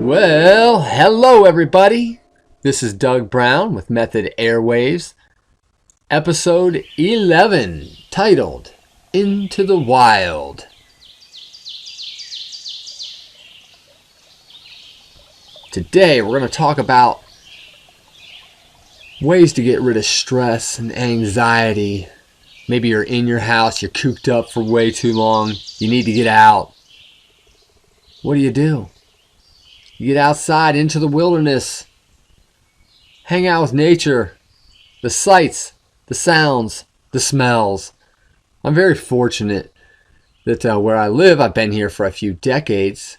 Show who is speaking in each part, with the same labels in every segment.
Speaker 1: Well, hello everybody. This is Doug Brown with Method Airwaves, episode 11, titled Into the Wild. Today we're going to talk about ways to get rid of stress and anxiety. Maybe you're in your house, you're cooped up for way too long, you need to get out. What do? You get outside into the wilderness, hang out with nature, the sights, the sounds, the smells. I'm very fortunate that where I live, I've been here for a few decades,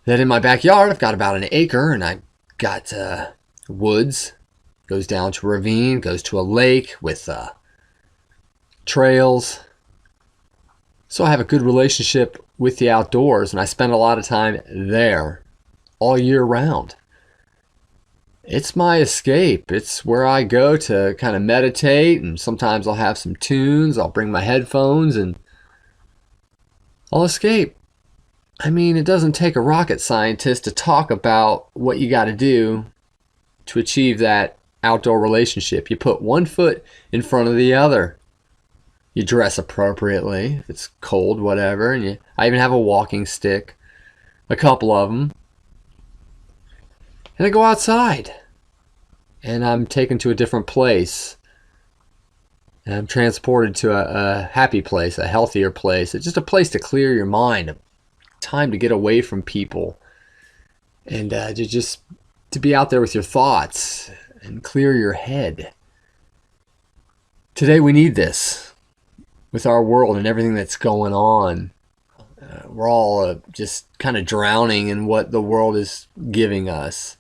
Speaker 1: that in my backyard I've got about an acre and I've got woods, goes down to a ravine, goes to a lake with trails. So I have a good relationship with the outdoors and I spend a lot of time there all year round. It's my escape. It's where I go to kind of meditate, and sometimes I'll have some tunes. I'll bring my headphones and I'll escape. I mean, it doesn't take a rocket scientist to talk about what you got to do to achieve that outdoor relationship. You put one foot in front of the other. You dress appropriately. If it's cold, whatever. And I even have a walking stick, a couple of them. And I go outside, and I'm taken to a different place, and I'm transported to a happy place, a healthier place. It's just a place to clear your mind, a time to get away from people, and to be out there with your thoughts and clear your head. Today we need this with our world and everything that's going on. We're all just kind of drowning in what the world is giving us.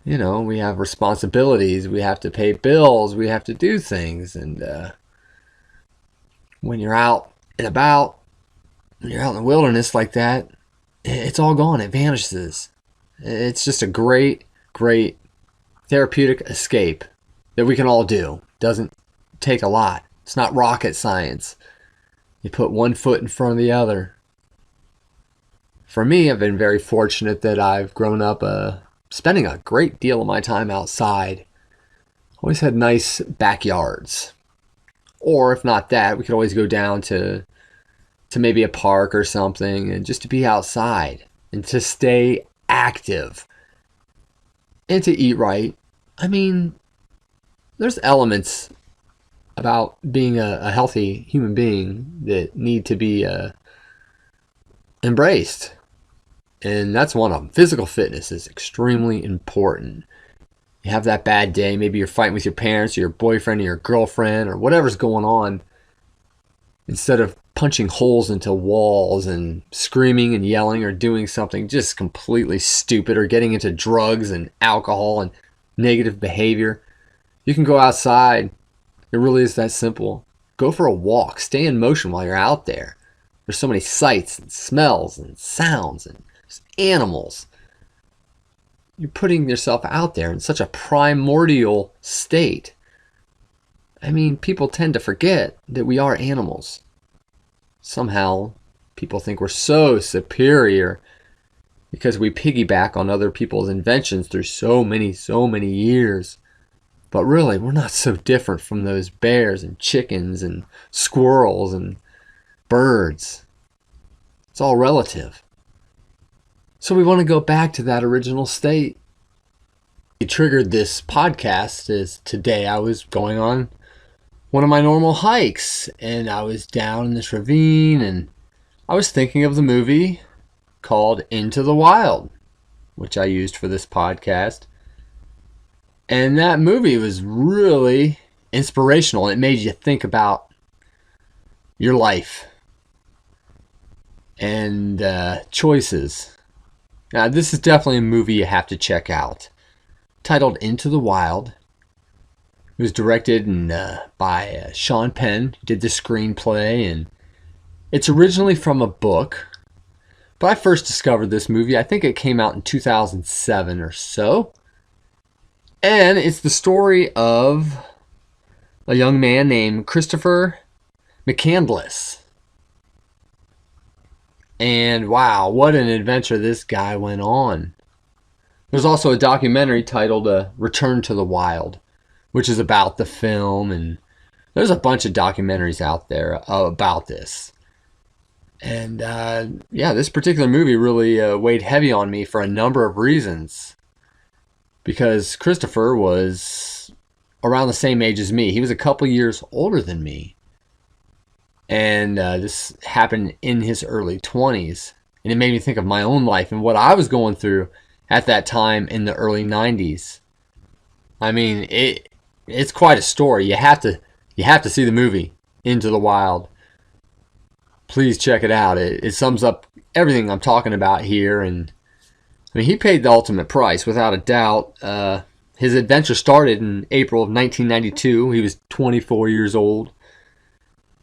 Speaker 1: You know, we have responsibilities, we have to pay bills, we have to do things. And when you're out and about, when you're out in the wilderness like that, it's all gone. It vanishes. It's just a great, great therapeutic escape that we can all do. Doesn't take a lot. It's not rocket science. You put one foot in front of the other. For me, I've been very fortunate that I've grown up spending a great deal of my time outside. Always had nice backyards. Or if not that, we could always go down to maybe a park or something, and just to be outside and to stay active and to eat right. I mean, there's elements about being a healthy human being that need to be embraced. And that's one of them. Physical fitness is extremely important. You have that bad day, maybe you're fighting with your parents or your boyfriend or your girlfriend or whatever's going on. Instead of punching holes into walls and screaming and yelling or doing something just completely stupid or getting into drugs and alcohol and negative behavior, you can go outside. It really is that simple. Go for a walk. Stay in motion while you're out there. There's so many sights and smells and sounds and animals. You're putting yourself out there in such a primordial state. I mean, people tend to forget that we are animals. Somehow, people think we're so superior because we piggyback on other people's inventions through so many years. But really, we're not so different from those bears and chickens and squirrels and birds. It's all relative. So we want to go back to that original state. It triggered this podcast as today I was going on one of my normal hikes, and I was down in this ravine, and I was thinking of the movie called Into the Wild, which I used for this podcast. And that movie was really inspirational. It made you think about your life and choices. Now, this is definitely a movie you have to check out. Titled Into the Wild. It was directed by Sean Penn, who did the screenplay, and it's originally from a book. But I first discovered this movie, I think it came out in 2007 or so. And it's the story of a young man named Christopher McCandless. And wow, what an adventure this guy went on. There's also a documentary titled Return to the Wild, which is about the film, and there's a bunch of documentaries out there about this. And yeah, this particular movie really weighed heavy on me for a number of reasons. Because Christopher was around the same age as me. He was a couple years older than me. And this happened in his early 20s. And it made me think of my own life and what I was going through at that time in the early 90s. I mean, it's quite a story. You have to see the movie Into the Wild. Please check it out. It sums up everything I'm talking about here. And I mean, he paid the ultimate price, without a doubt. His adventure started in April of 1992. He was 24 years old.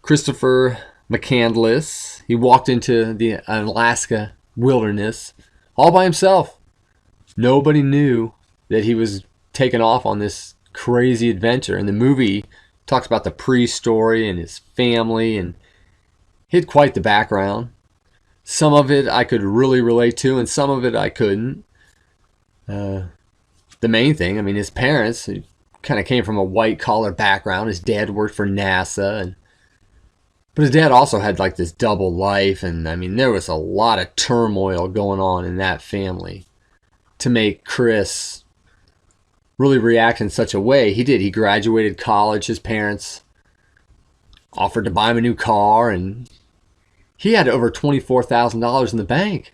Speaker 1: Christopher McCandless. He walked into the Alaska wilderness all by himself. Nobody knew that he was taking off on this crazy adventure. And the movie talks about the pre-story and his family, and he had quite the background. Some of it I could really relate to, and some of it I couldn't. The main thing, I mean, his parents kind of came from a white-collar background. His dad worked for NASA, but his dad also had like this double life, and I mean, there was a lot of turmoil going on in that family to make Chris really react in such a way. He did. He graduated college. His parents offered to buy him a new car, and he had over $24,000 in the bank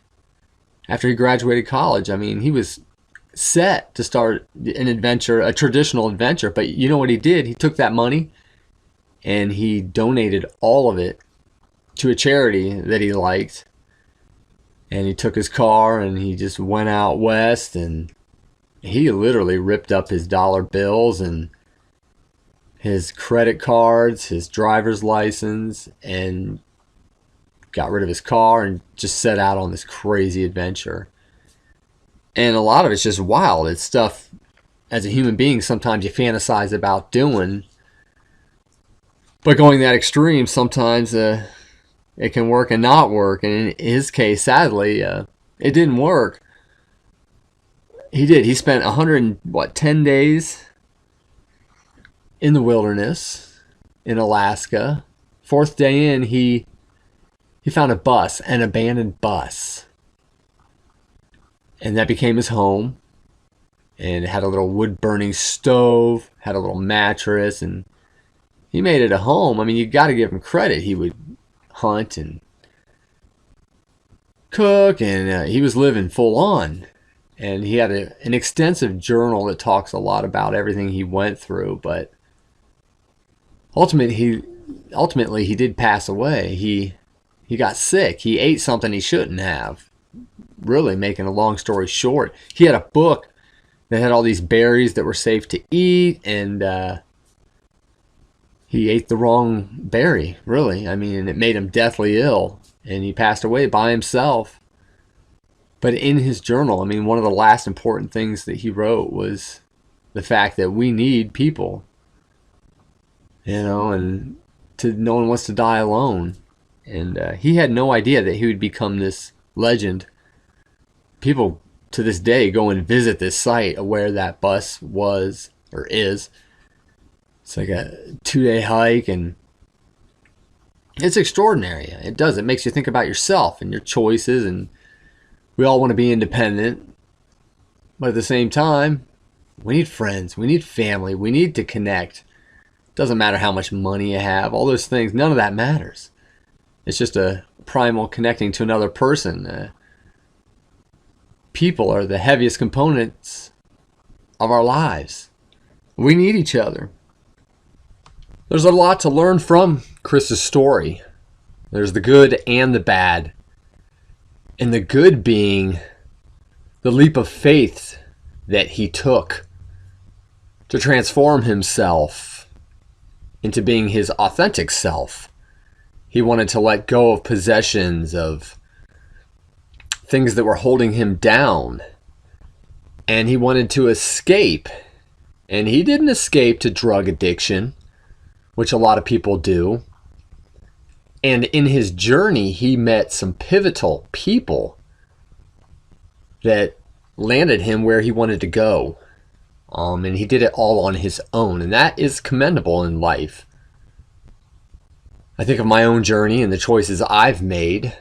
Speaker 1: after he graduated college. I mean, he was set to start an adventure, a traditional adventure. But you know what he did? He took that money and he donated all of it to a charity that he liked. And he took his car and he just went out west, and he literally ripped up his dollar bills and his credit cards, his driver's license, and got rid of his car and just set out on this crazy adventure. And a lot of it's just wild. It's stuff, as a human being, sometimes you fantasize about doing. But going that extreme, sometimes it can work and not work. And in his case, sadly, it didn't work. He did. He spent 110 days in the wilderness in Alaska. Fourth day in, he found a bus, an abandoned bus. And that became his home. And it had a little wood-burning stove, had a little mattress, and he made it a home. I mean, you got to give him credit. He would hunt and cook, and he was living full on. And he had an extensive journal that talks a lot about everything he went through. But ultimately, he did pass away. He got sick. He ate something he shouldn't have. Really, making a long story short, he had a book that had all these berries that were safe to eat, and he ate the wrong berry, really. I mean, it made him deathly ill, and he passed away by himself. But in his journal, I mean, one of the last important things that he wrote was the fact that we need people, you know, and no one wants to die alone. And he had no idea that he would become this legend. People to this day go and visit this site of where that bus was or is. It's like a 2-day hike, and it's extraordinary. It does. It makes you think about yourself and your choices, and we all want to be independent. But at the same time, we need friends. We need family. We need to connect. Doesn't matter how much money you have. All those things, none of that matters. It's just a primal connecting to another person. People are the heaviest components of our lives. We need each other. There's a lot to learn from Chris's story. There's the good and the bad. And the good being the leap of faith that he took to transform himself into being his authentic self. He wanted to let go of possessions, of things that were holding him down. And he wanted to escape. And he didn't escape to drug addiction, which a lot of people do. And in his journey, he met some pivotal people that landed him where he wanted to go. And he did it all on his own. And that is commendable in life. I think of my own journey and the choices I've made.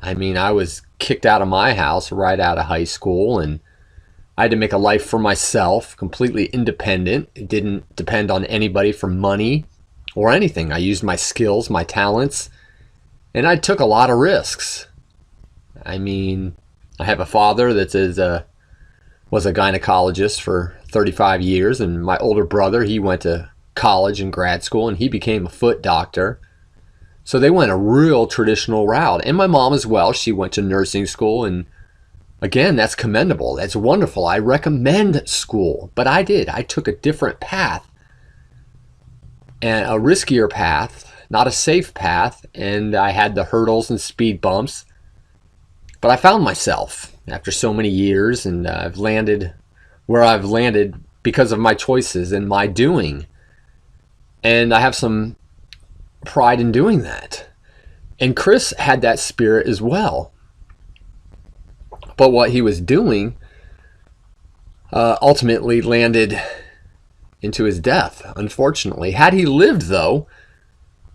Speaker 1: I mean, I was kicked out of my house right out of high school, and I had to make a life for myself, completely independent. It didn't depend on anybody for money or anything. I used my skills, my talents, and I took a lot of risks. I mean, I have a father that was a gynecologist for 35 years, and my older brother, he went to college and grad school, and he became a foot doctor. So they went a real traditional route. And my mom as well. She went to nursing school, and again, that's commendable. That's wonderful. I recommend school. But I did. I took a different path, and a riskier path, not a safe path, and I had the hurdles and speed bumps. But I found myself after so many years, and I've landed where I've landed because of my choices and my doing. And I have some pride in doing that. And Chris had that spirit as well. But what he was doing ultimately landed into his death, unfortunately. Had he lived, though,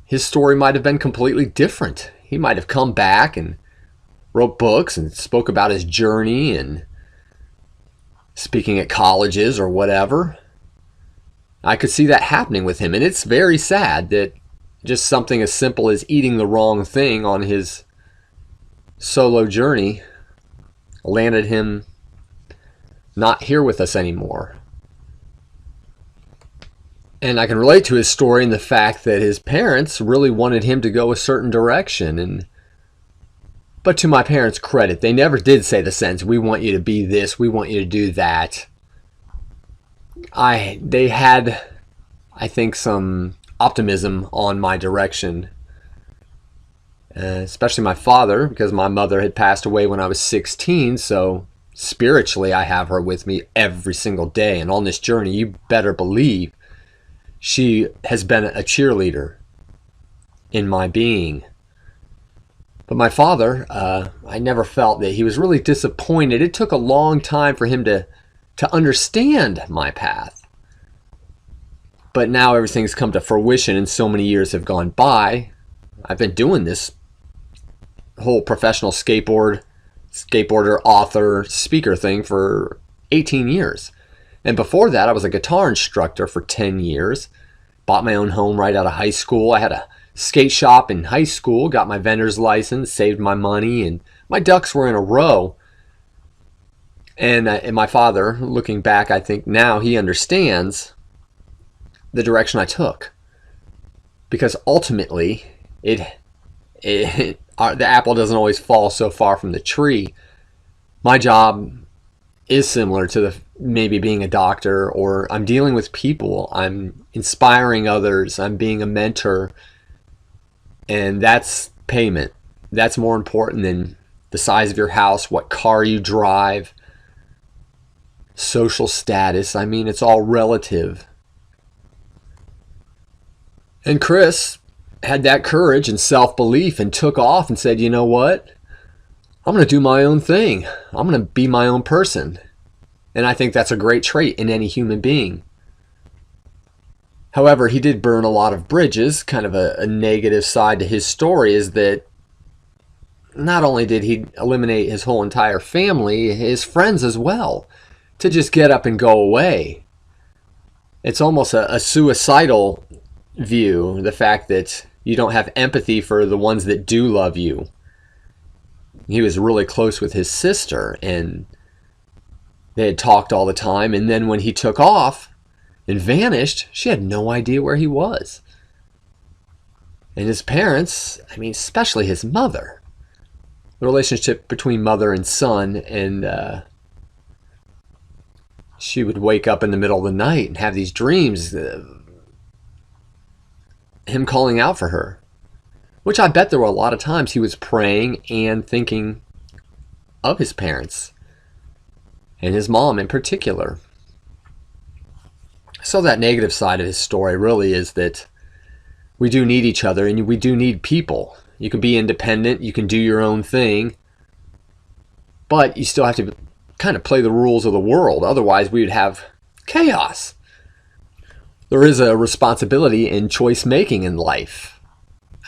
Speaker 1: his story might have been completely different. He might have come back and wrote books and spoke about his journey and speaking at colleges or whatever. I could see that happening with him. And it's very sad that just something as simple as eating the wrong thing on his solo journey landed him not here with us anymore. And I can relate to his story in the fact that his parents really wanted him to go a certain direction. But to my parents' credit, they never did say the sentence, "We want you to be this, we want you to do that." They had, I think, some optimism on my direction, especially my father, because my mother had passed away when I was 16, so spiritually I have her with me every single day. And on this journey, you better believe she has been a cheerleader in my being. But my father, I never felt that he was really disappointed. It took a long time for him to understand my path. But now everything's come to fruition and so many years have gone by. I've been doing this whole professional skateboarder, author, speaker thing for 18 years. And before that, I was a guitar instructor for 10 years. Bought my own home right out of high school. I had a skate shop in high school, got my vendor's license, saved my money, and my ducks were in a row. And my father, looking back, I think now he understands the direction I took. Because ultimately, the apple doesn't always fall so far from the tree. My job is similar to maybe being a doctor, or I'm dealing with people, I'm inspiring others, I'm being a mentor, and that's payment. That's more important than the size of your house, what car you drive, social status. I mean, it's all relative. And Chris had that courage and self-belief and took off and said, you know what? I'm going to do my own thing. I'm going to be my own person. And I think that's a great trait in any human being. However, he did burn a lot of bridges. Kind of a negative side to his story is that not only did he eliminate his whole entire family, his friends as well, to just get up and go away. It's almost a suicidal view, the fact that you don't have empathy for the ones that do love you. He was really close with his sister, and they had talked all the time, and then when he took off and vanished, she had no idea where he was. And his parents, I mean, especially his mother, the relationship between mother and son, and she would wake up in the middle of the night and have these dreams, him calling out for her, which I bet there were a lot of times he was praying and thinking of his parents and his mom in particular. So that negative side of his story really is that we do need each other, and we do need people. You can be independent, you can do your own thing, but you still have to kind of play the rules of the world. Otherwise, we would have chaos. There is a responsibility in choice making in life.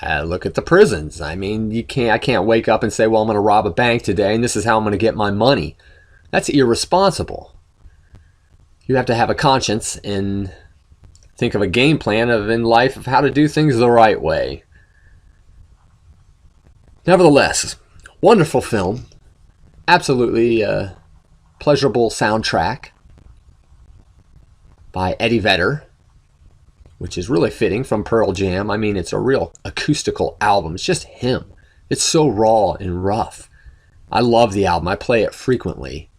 Speaker 1: Look at the prisons. I mean, I can't wake up and say, well, I'm going to rob a bank today, and this is how I'm going to get my money. That's irresponsible. You have to have a conscience and think of a game plan in life of how to do things the right way. Nevertheless, wonderful film. Absolutely pleasurable soundtrack by Eddie Vedder, which is really fitting from Pearl Jam. I mean, it's a real acoustical album. It's just him. It's so raw and rough. I love the album. I play it frequently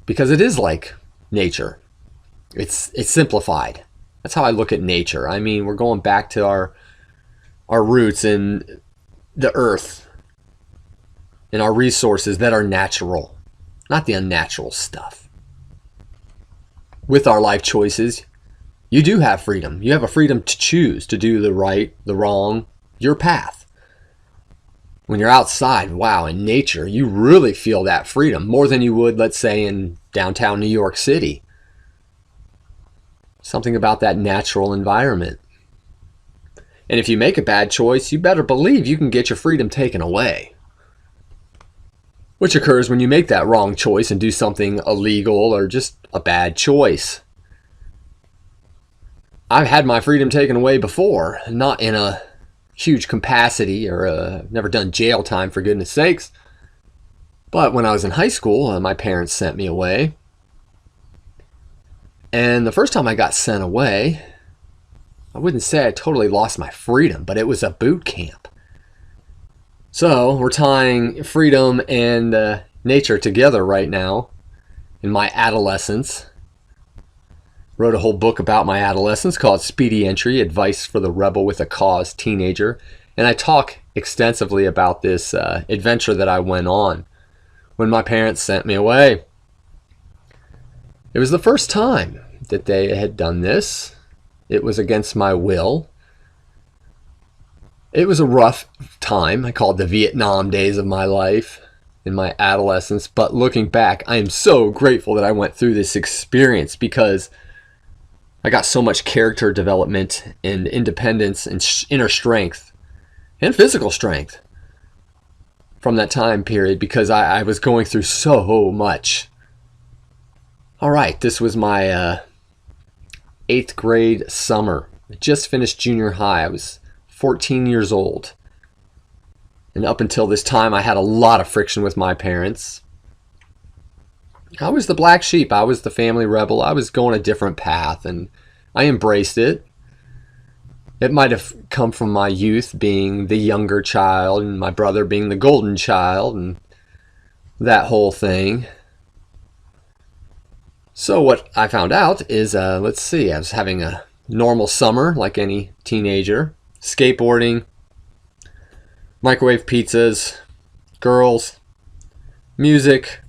Speaker 1: because it is like nature. It's simplified. That's how I look at nature. I mean, we're going back to our roots in the earth and our resources that are natural, not the unnatural stuff. With our life choices, you do have freedom. You have a freedom to choose to do the right, the wrong, your path. When you're outside, wow, in nature, you really feel that freedom more than you would, let's say, in downtown New York City. Something about that natural environment. And if you make a bad choice, you better believe you can get your freedom taken away. Which occurs when you make that wrong choice and do something illegal or just a bad choice. I've had my freedom taken away before, not in a huge capacity or never done jail time, for goodness sakes. But when I was in high school, my parents sent me away. And the first time I got sent away, I wouldn't say I totally lost my freedom, but it was a boot camp. So we're tying freedom and nature together right now in my adolescence. Wrote a whole book about my adolescence called Speedy Entry, Advice for the Rebel with a Cause Teenager. And I talk extensively about this adventure that I went on when my parents sent me away. It was the first time that they had done this. It was against my will. It was a rough time. I call it the Vietnam days of my life in my adolescence. But looking back, I am so grateful that I went through this experience because I got so much character development and independence and inner strength and physical strength from that time period because I was going through so much. All right, this was my 8th grade summer. I just finished junior high. I was 14 years old. And up until this time, I had a lot of friction with my parents. I was the black sheep. I was the family rebel. I was going a different path, and I embraced it. It might have come from my youth being the younger child and my brother being the golden child and that whole thing. So what I found out is, let's see, I was having a normal summer like any teenager. Skateboarding, microwave pizzas, girls, music,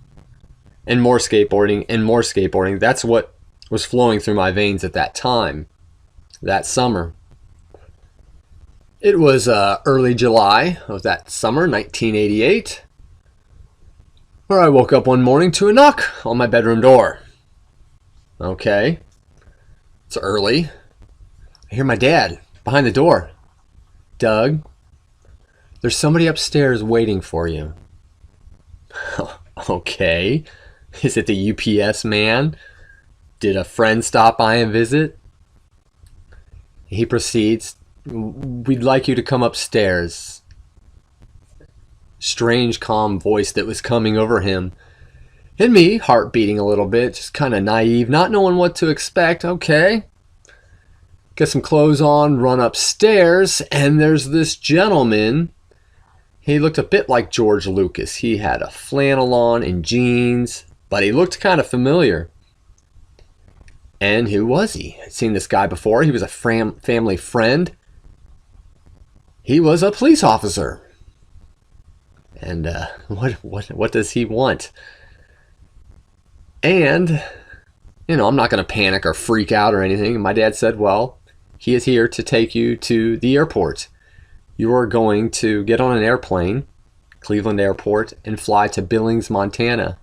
Speaker 1: and more skateboarding and more skateboarding. That's what was flowing through my veins at that time, that summer. It was early July of that summer, 1988, where I woke up one morning to a knock on my bedroom door. Okay, it's early. I hear my dad behind the door. Doug, there's somebody upstairs waiting for you. Okay. Is it the UPS man? Did a friend stop by and visit? He proceeds, we'd like you to come upstairs. Strange, calm voice that was coming over him. And me, heart beating a little bit, just kind of naive, not knowing what to expect. Okay. Get some clothes on, run upstairs, and there's this gentleman He looked a bit like George Lucas. He had a flannel on and jeans, but he looked kind of familiar. And who was he? I'd seen this guy before. He was a family friend. He was a police officer. And what does he want? And, I'm not going to panic or freak out or anything. My dad said, well, he is here to take you to the airport. You are going to get on an airplane, Cleveland Airport, and fly to Billings, Montana.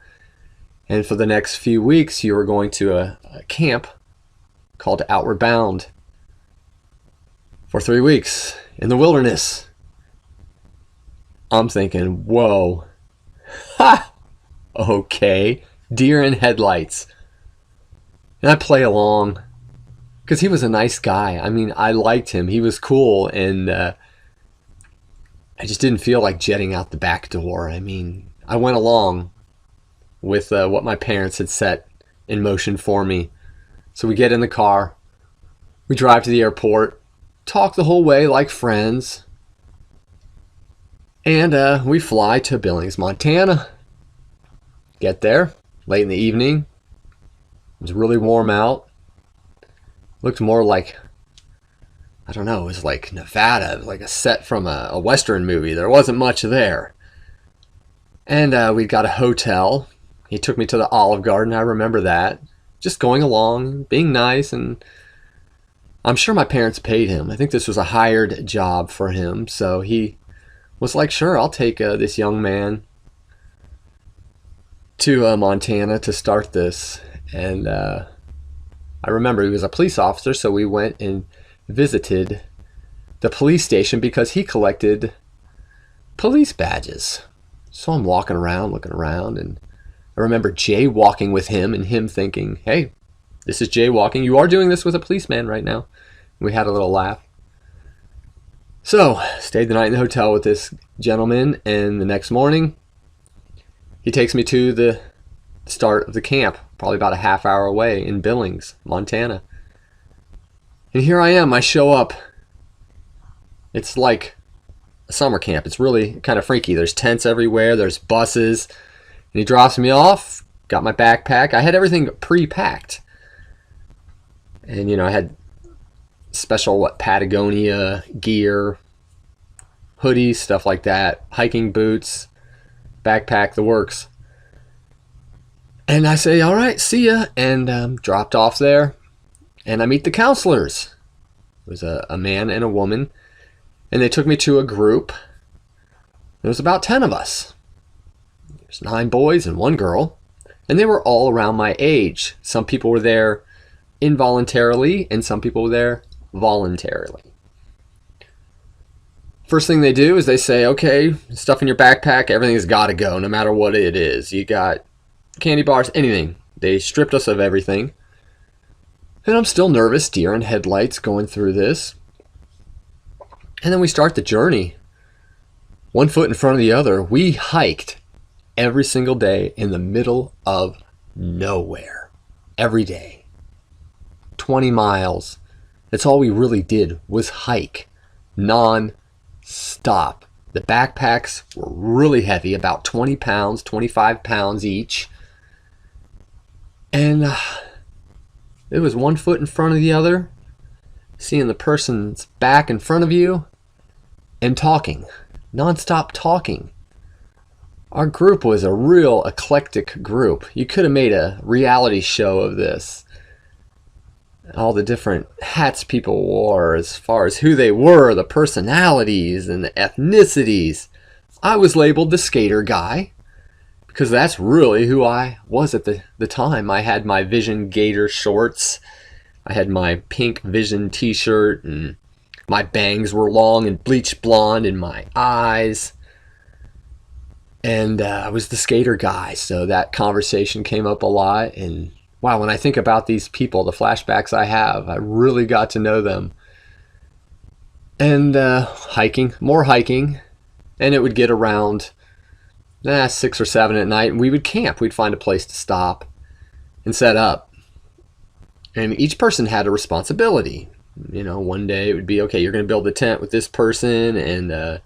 Speaker 1: And for the next few weeks, you are going to a camp called Outward Bound for 3 weeks in the wilderness. I'm thinking, whoa. Ha! Okay. Deer in headlights. And I play along because he was a nice guy. I mean, I liked him. He was cool, and I just didn't feel like jetting out the back door. I mean, I went along with what my parents had set in motion for me. So we get in the car, we drive to the airport, talk the whole way like friends, and we fly to Billings, Montana. Get there late in the evening. It was really warm out. Looked more like, I don't know, it was like Nevada. It was like a set from a Western movie. There wasn't much there. And we got a hotel. He took me to the Olive Garden. I remember that. Just going along, being nice, and I'm sure my parents paid him. I think this was a hired job for him. So he was like, sure, I'll take this young man to Montana to start this. And I remember he was a police officer, so we went and visited the police station because he collected police badges. So I'm walking around, looking around, and I remember jaywalking with him and him thinking, hey, this is jaywalking. You are doing this with a policeman right now. We had a little laugh. So, stayed the night in the hotel with this gentleman, and the next morning, he takes me to the start of the camp, probably about a half hour away in Billings, Montana. And here I am. I show up. It's like a summer camp. It's really kind of freaky. There's tents everywhere. There's buses. And he drops me off. Got my backpack. I had everything pre-packed. And, I had special, Patagonia gear, hoodies, stuff like that, hiking boots, backpack, the works. And I say, all right, see ya. And dropped off there. And I meet the counselors. It was a man and a woman. And they took me to a group. There was about 10 of us. There's 9 boys and 1 girl. And they were all around my age. Some people were there involuntarily, and some people were there voluntarily. First thing they do is they say, okay, stuff in your backpack, everything's got to go, no matter what it is. You got candy bars, anything. They stripped us of everything. And I'm still nervous, deer in headlights going through this. And then we start the journey. 1 foot in front of the other. We hiked every single day in the middle of nowhere. Every day. 20 miles. That's all we really did was hike. Non-stop. The backpacks were really heavy, about 20 pounds, 25 pounds each. And it was 1 foot in front of the other, seeing the person's back in front of you, and talking. Non-stop talking. Our group was a real eclectic group. You could have made a reality show of this. All the different hats people wore as far as who they were, the personalities and the ethnicities. I was labeled the skater guy because that's really who I was at the time. I had my Vision Gator shorts. I had my pink Vision t-shirt, and my bangs were long and bleached blonde in my eyes. And I was the skater guy, so that conversation came up a lot. And wow, when I think about these people, the flashbacks I have, I really got to know them. And hiking, more hiking, and it would get around 6 or 7 at night, and we would camp. We'd find a place to stop and set up. And each person had a responsibility. One day it would be, okay, you're going to build the tent with this person, and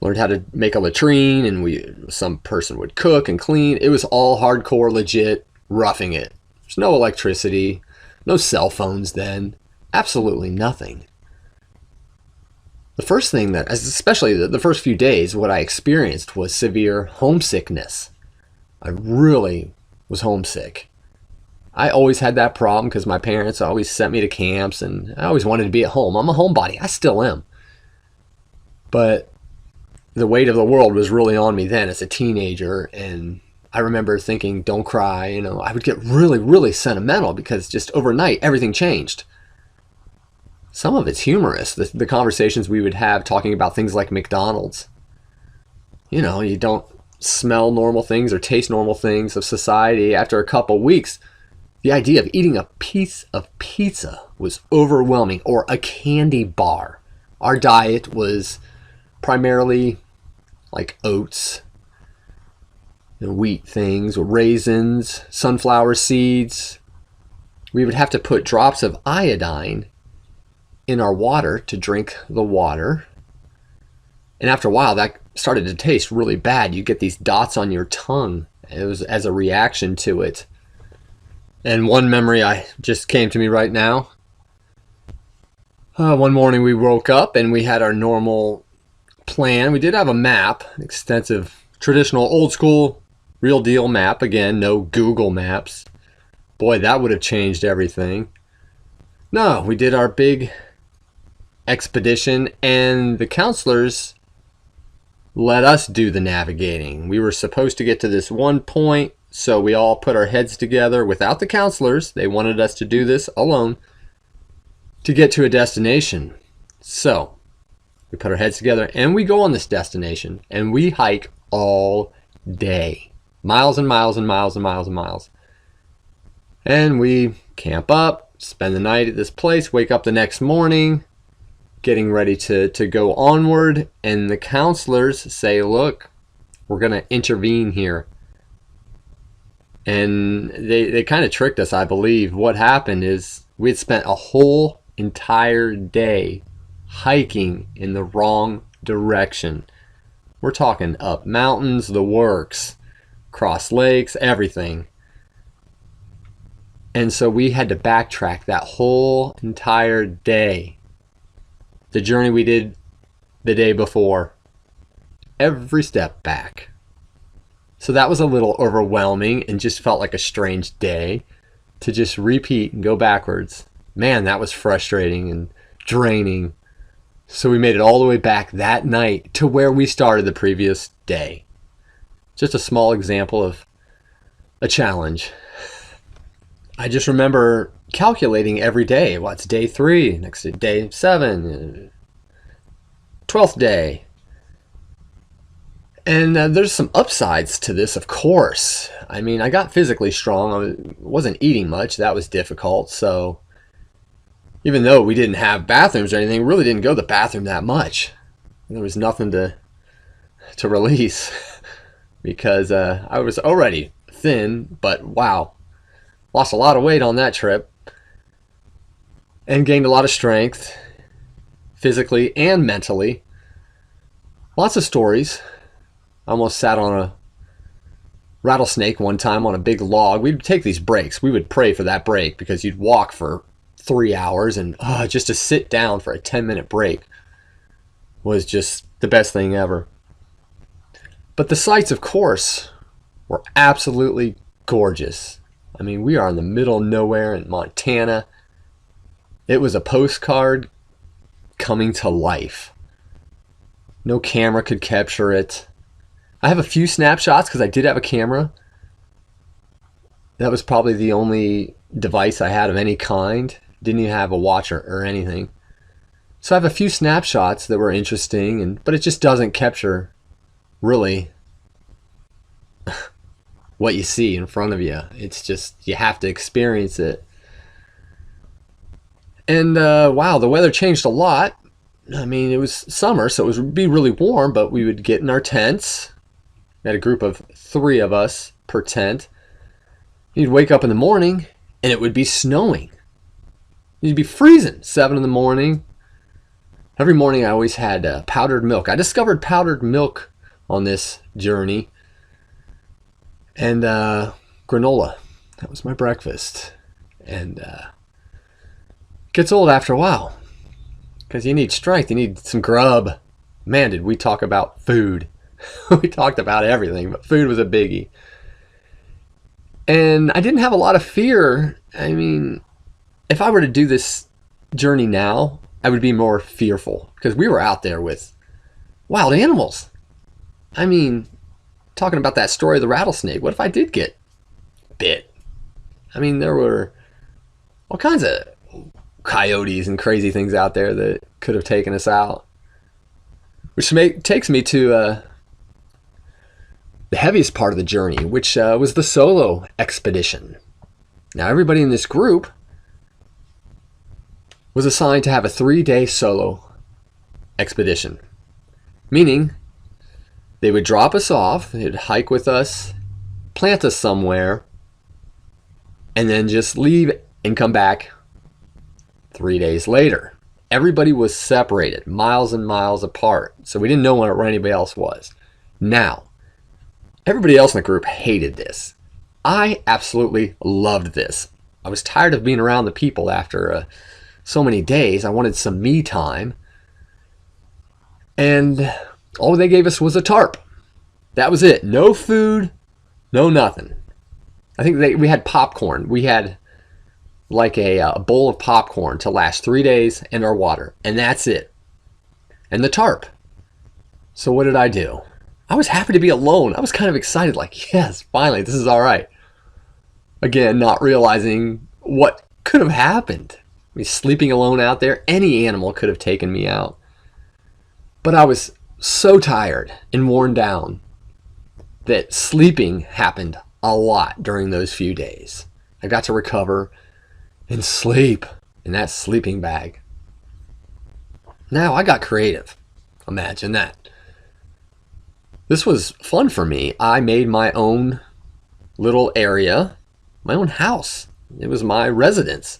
Speaker 1: Learned how to make a latrine, and some person would cook and clean. It was all hardcore, legit, roughing it. There's no electricity, no cell phones then, absolutely nothing. The first thing that, especially the first few days, what I experienced was severe homesickness. I really was homesick. I always had that problem because my parents always sent me to camps, and I always wanted to be at home. I'm a homebody. I still am. But the weight of the world was really on me then as a teenager, and I remember thinking, don't cry. I would get really, really sentimental because just overnight everything changed. Some of it's humorous, the conversations we would have talking about things like McDonald's. You don't smell normal things or taste normal things of society. After a couple weeks, the idea of eating a piece of pizza was overwhelming, or a candy bar. Our diet was primarily like oats, wheat things, raisins, sunflower seeds. We would have to put drops of iodine in our water to drink the water. And after a while, that started to taste really bad. You get these dots on your tongue. It was as a reaction to it. And one memory just came to me right now. One morning we woke up and we had our normal plan. We did have a map, an extensive, traditional, old school, real deal map. Again, no Google Maps. Boy, that would have changed everything. No, we did our big expedition, and the counselors let us do the navigating. We were supposed to get to this one point, so we all put our heads together without the counselors. They wanted us to do this alone to get to a destination. So we put our heads together and we go on this destination, and we hike all day, miles and miles and miles and miles and miles. And we camp up, spend the night at this place, wake up the next morning, getting ready to go onward, and the counselors say, look, we're going to intervene here. And they kind of tricked us, I believe. What happened is we had spent a whole entire day hiking in the wrong direction. We're talking up mountains, the works, cross lakes, everything. And so we had to backtrack that whole entire day. The journey we did the day before, every step back. So that was a little overwhelming and just felt like a strange day to just repeat and go backwards. Man, that was frustrating and draining. So we made it all the way back that night to where we started the previous day. Just a small example of a challenge. I just remember calculating every day. It's day 3, next day 7, 12th day. And there's some upsides to this, of course. I mean, I got physically strong. I wasn't eating much. That was difficult. So even though we didn't have bathrooms or anything, we really didn't go to the bathroom that much. There was nothing to release because I was already thin, but wow. Lost a lot of weight on that trip and gained a lot of strength physically and mentally. Lots of stories. I almost sat on a rattlesnake one time on a big log. We'd take these breaks. We would pray for that break because you'd walk for 3 hours, and just to sit down for a 10-minute break was just the best thing ever. But the sights, of course, were absolutely gorgeous. I mean, we are in the middle of nowhere in Montana. It was a postcard coming to life. No camera could capture it. I have a few snapshots because I did have a camera. That was probably the only device I had of any kind. Didn't even have a watch or anything. So I have a few snapshots that were interesting, but it just doesn't capture really what you see in front of you. It's just, you have to experience it. And wow, the weather changed a lot. I mean, it was summer, so it would be really warm, but we would get in our tents. We had a group of 3 of us per tent. You'd wake up in the morning and it would be snowing. You'd be freezing 7 in the morning. Every morning I always had powdered milk. I discovered powdered milk on this journey. And granola. That was my breakfast. And it gets old after a while. Because you need strength. You need some grub. Man, did we talk about food. We talked about everything, but food was a biggie. And I didn't have a lot of fear. I mean, if I were to do this journey now, I would be more fearful. Because we were out there with wild animals. I mean, talking about that story of the rattlesnake, what if I did get bit? I mean, there were all kinds of coyotes and crazy things out there that could have taken us out. Which takes me to the heaviest part of the journey, which was the solo expedition. Now, everybody in this group was assigned to have a 3-day solo expedition. Meaning, they would drop us off, they'd hike with us, plant us somewhere, and then just leave and come back 3 days later. Everybody was separated, miles and miles apart, so we didn't know where anybody else was. Now, everybody else in the group hated this. I absolutely loved this. I was tired of being around the people after so many days. I wanted some me time. And all they gave us was a tarp. That was it. No food, no nothing. I think we had popcorn. We had like a bowl of popcorn to last 3 days and our water. And that's it. And the tarp. So what did I do? I was happy to be alone. I was kind of excited, like, yes, finally, this is all right. Again, not realizing what could have happened. I mean, sleeping alone out there, any animal could have taken me out. But I was so tired and worn down that sleeping happened a lot during those few days. I got to recover and sleep in that sleeping bag. Now I got creative. Imagine that. This was fun for me. I made my own little area, my own house. It was my residence.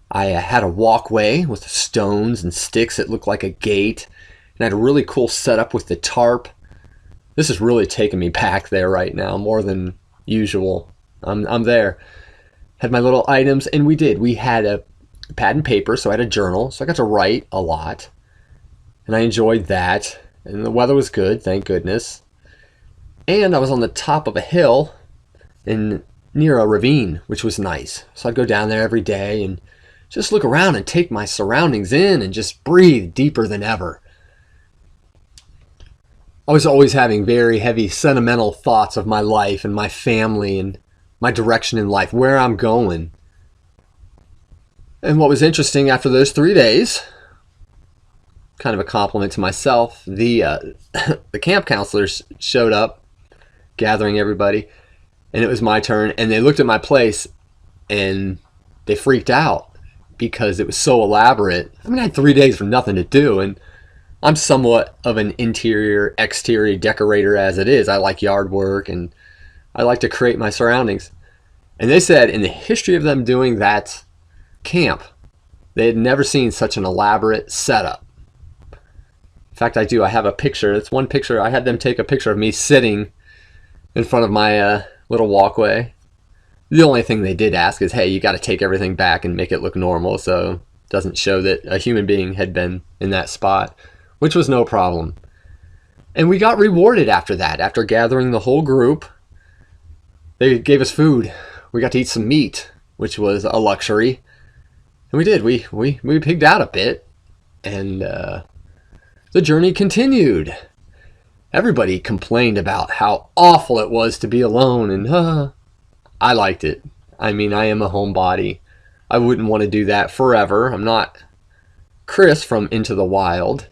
Speaker 1: I had a walkway with stones and sticks that looked like a gate. And I had a really cool setup with the tarp. This is really taking me back there right now, more than usual. I'm there. Had my little items, and we had a pad and paper, so I had a journal, so I got to write a lot. And I enjoyed that. And the weather was good, thank goodness. And I was on the top of a hill near a ravine, which was nice. So I'd go down there every day and just look around and take my surroundings in and just breathe deeper than ever. I was always having very heavy sentimental thoughts of my life and my family and my direction in life, where I'm going. And what was interesting after those 3 days, kind of a compliment to myself, the camp counselors showed up, gathering everybody, and it was my turn, and they looked at my place and they freaked out because it was so elaborate. I mean, I had 3 days for nothing to do, and I'm somewhat of an interior, exterior decorator as it is. I like yard work and I like to create my surroundings. And they said in the history of them doing that camp, they had never seen such an elaborate setup. In fact, I do. I have a picture. It's one picture. I had them take a picture of me sitting in front of my little walkway. The only thing they did ask is, hey, you got to take everything back and make it look normal so it doesn't show that a human being had been in that spot, which was no problem. And we got rewarded after that. After gathering the whole group, they gave us food. We got to eat some meat, which was a luxury. And we did. We pigged out a bit. And the journey continued. Everybody complained about how awful it was to be alone. And I liked it. I mean, I am a homebody. I wouldn't want to do that forever. I'm not Chris from Into the Wild.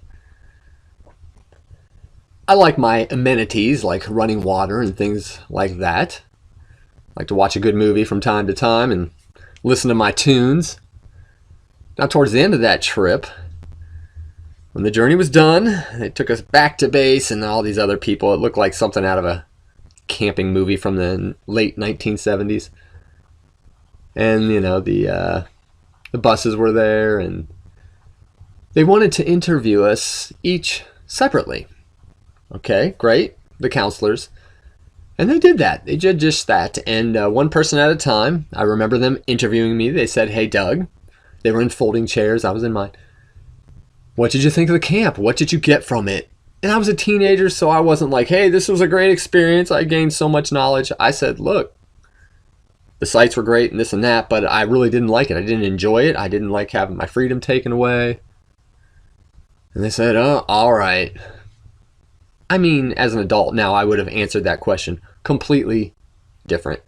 Speaker 1: I like my amenities, like running water and things like that. I like to watch a good movie from time to time and listen to my tunes. Now, towards the end of that trip, when the journey was done, they took us back to base and all these other people. It looked like something out of a camping movie from the late 1970s. And, you know, the buses were there and They wanted to interview us each separately. Okay, great. The counselors. And they did that. They did just that. And one person at a time. I remember them interviewing me. They said, "Hey, Doug." They were in folding chairs. I was in mine. "What did you think of the camp? What did you get from it?" And I was a teenager, so I wasn't like, "Hey, this was a great experience. I gained so much knowledge." I said, "Look, the sights were great and this and that, but I really didn't like it. I didn't enjoy it. I didn't like having my freedom taken away." And they said, "Oh, all right." I mean, as an adult now, I would have answered that question completely different.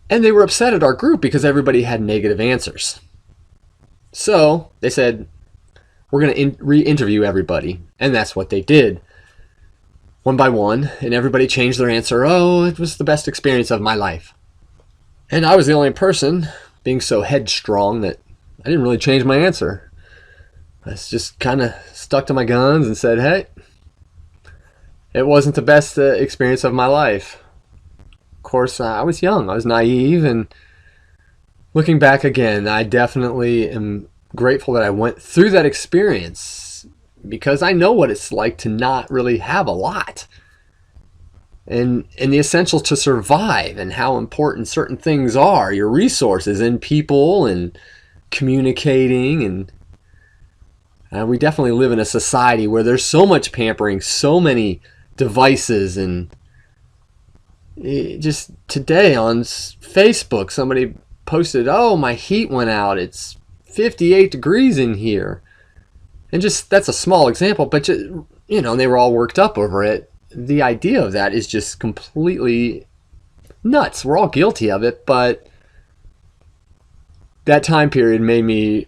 Speaker 1: And they were upset at our group because everybody had negative answers. So they said, "We're going to re-interview everybody." And that's what they did. One by one, and everybody changed their answer. "Oh, it was the best experience of my life." And I was the only person being so headstrong that I didn't really change my answer. I just kind of stuck to my guns and said, "Hey, it wasn't the best experience of my life." Of course, I was young. I was naive. And looking back again, I definitely am grateful that I went through that experience, because I know what it's like to not really have a lot. And the essentials to survive, and how important certain things are, your resources and people and communicating. And we definitely live in a society where there's so much pampering, so many devices. And just today on Facebook, somebody posted, "Oh, my heat went out. It's 58 degrees in here." And just, that's a small example, but just, they were all worked up over it. The idea of that is just completely nuts. We're all guilty of it, but that time period made me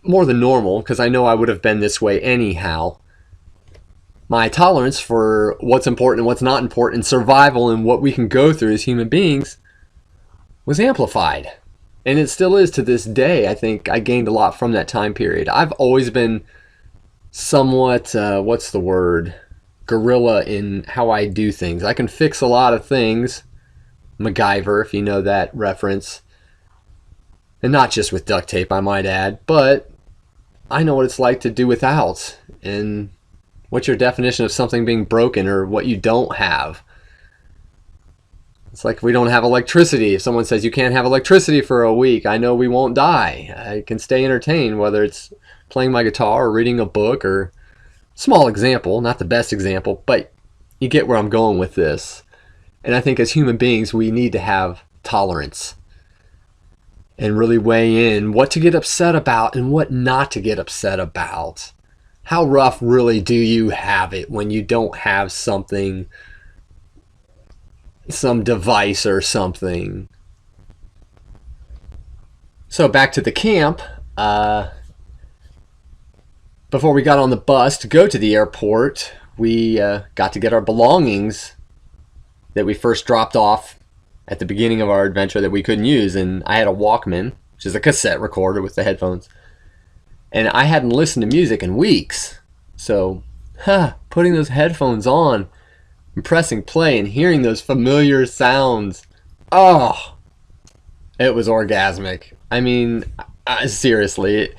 Speaker 1: more than normal, because I know I would have been this way anyhow. My tolerance for what's important and what's not important, survival and what we can go through as human beings, was amplified. And it still is to this day. I think I gained a lot from that time period. I've always been somewhat, guerrilla in how I do things. I can fix a lot of things. MacGyver, if you know that reference. And not just with duct tape, I might add. But I know what it's like to do without. And what's your definition of something being broken, or what you don't have? It's like if we don't have electricity. If someone says you can't have electricity for a week, I know we won't die. I can stay entertained, whether it's playing my guitar or reading a book. Or small example, not the best example, but you get where I'm going with this. And I think as human beings, we need to have tolerance and really weigh in what to get upset about and what not to get upset about. How rough really do you have it when you don't have something, some device or something? So back to the camp. Before we got on the bus to go to the airport, we got to get our belongings that we first dropped off at the beginning of our adventure that we couldn't use. And I had a Walkman, which is a cassette recorder with the headphones. And I hadn't listened to music in weeks. So, putting those headphones on and pressing play and hearing those familiar sounds, oh, it was orgasmic. I mean, seriously,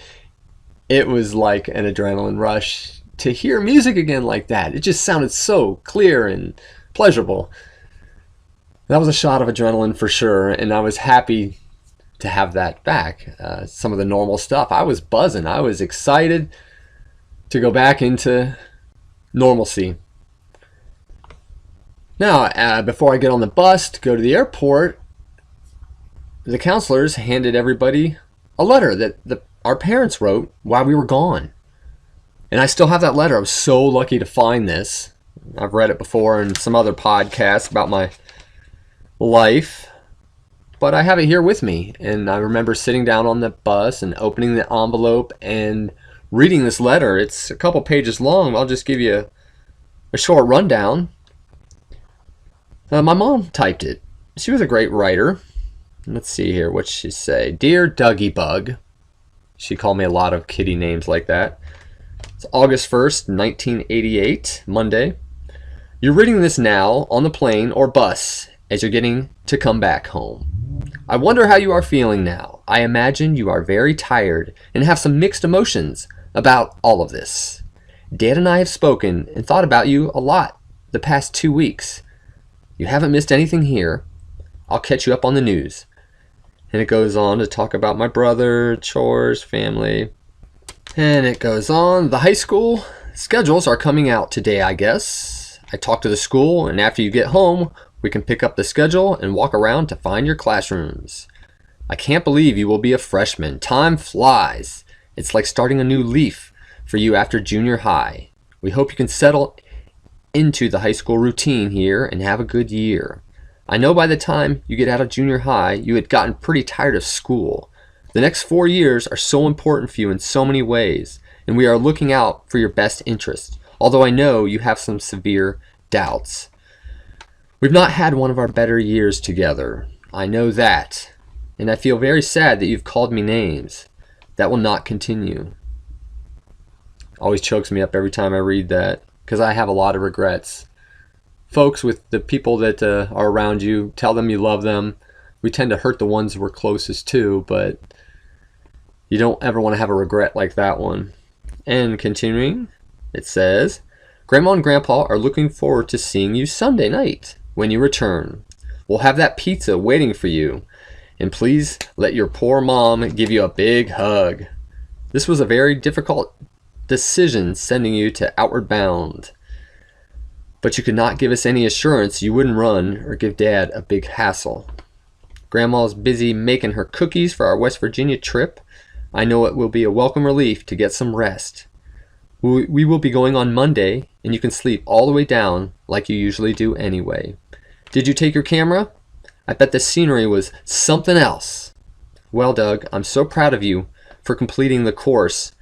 Speaker 1: it was like an adrenaline rush to hear music again like that. It just sounded so clear and pleasurable. That was a shot of adrenaline for sure, and I was happy to have that back. Some of the normal stuff, I was buzzing. I was excited to go back into normalcy. Now, before I get on the bus to go to the airport, the counselors handed everybody a letter that our parents wrote while we were gone. And I still have that letter. I was so lucky to find this. I've read it before in some other podcasts about my life, but I have it here with me. And I remember sitting down on the bus and opening the envelope and reading this letter. It's a couple pages long. I'll just give you a short rundown. My mom typed it. She was a great writer. Let's see here. What'd she say? "Dear Dougie Bug." She called me a lot of kitty names like that. It's August 1st, 1988, Monday. "You're reading this now on the plane or bus as you're getting to come back home. I wonder how you are feeling now. I imagine you are very tired and have some mixed emotions, about all of this. Dad and I have spoken and thought about you a lot the past 2 weeks. You haven't missed anything here. I'll catch you up on the news. And it goes on to talk about my brother, chores, family. And it goes on. The high school schedules are coming out today, I guess. I talked to the school, and after you get home, we can pick up the schedule and walk around to find your classrooms. I can't believe you will be a freshman. Time flies. It's like starting a new leaf for you after junior high. We hope you can settle into the high school routine here and have a good year. I know by the time you get out of junior high, you had gotten pretty tired of school. The next 4 years are so important for you in so many ways, and we are looking out for your best interest, although I know you have some severe doubts. We've not had one of our better years together. I know that, and I feel very sad that you've called me names. That will not continue. Always chokes me up every time I read that, because I have a lot of regrets. Folks, with the people that are around you, tell them you love them. We tend to hurt the ones we're closest to, but you don't ever want to have a regret like that one. And continuing, it says, Grandma and Grandpa are looking forward to seeing you Sunday night when you return. We'll have that pizza waiting for you. And please let your poor mom give you a big hug. This was a very difficult decision sending you to Outward Bound. But you could not give us any assurance you wouldn't run or give Dad a big hassle. Grandma's busy making her cookies for our West Virginia trip. I know it will be a welcome relief to get some rest. We will be going on Monday, and you can sleep all the way down like you usually do anyway. Did you take your camera? I bet the scenery was something else. Well, Doug, I'm so proud of you for completing the course,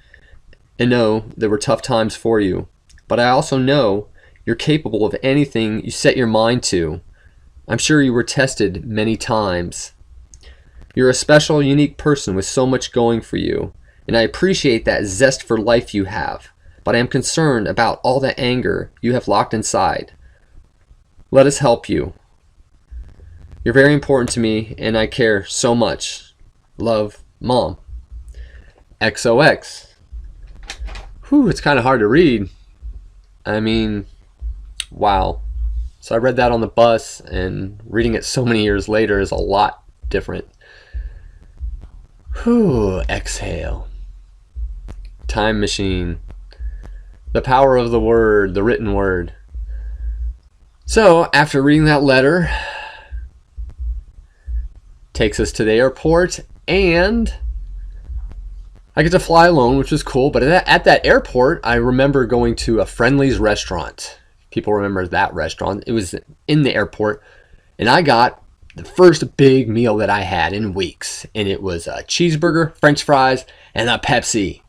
Speaker 1: and know there were tough times for you. But I also know you're capable of anything you set your mind to. I'm sure you were tested many times. You're a special, unique person with so much going for you, and I appreciate that zest for life you have, but I am concerned about all the anger you have locked inside. Let us help you. You're very important to me, and I care so much. Love, Mom. XOX. Whew, it's kind of hard to read. I mean, wow. So I read that on the bus, and reading it so many years later is a lot different. Whew, exhale. Time machine. The power of the word, the written word. So, after reading that letter, takes us to the airport, and I get to fly alone, which is cool. But at that airport, I remember going to a Friendly's restaurant. People remember that restaurant. It was in the airport, and I got the first big meal that I had in weeks, and it was a cheeseburger, French fries, and a Pepsi,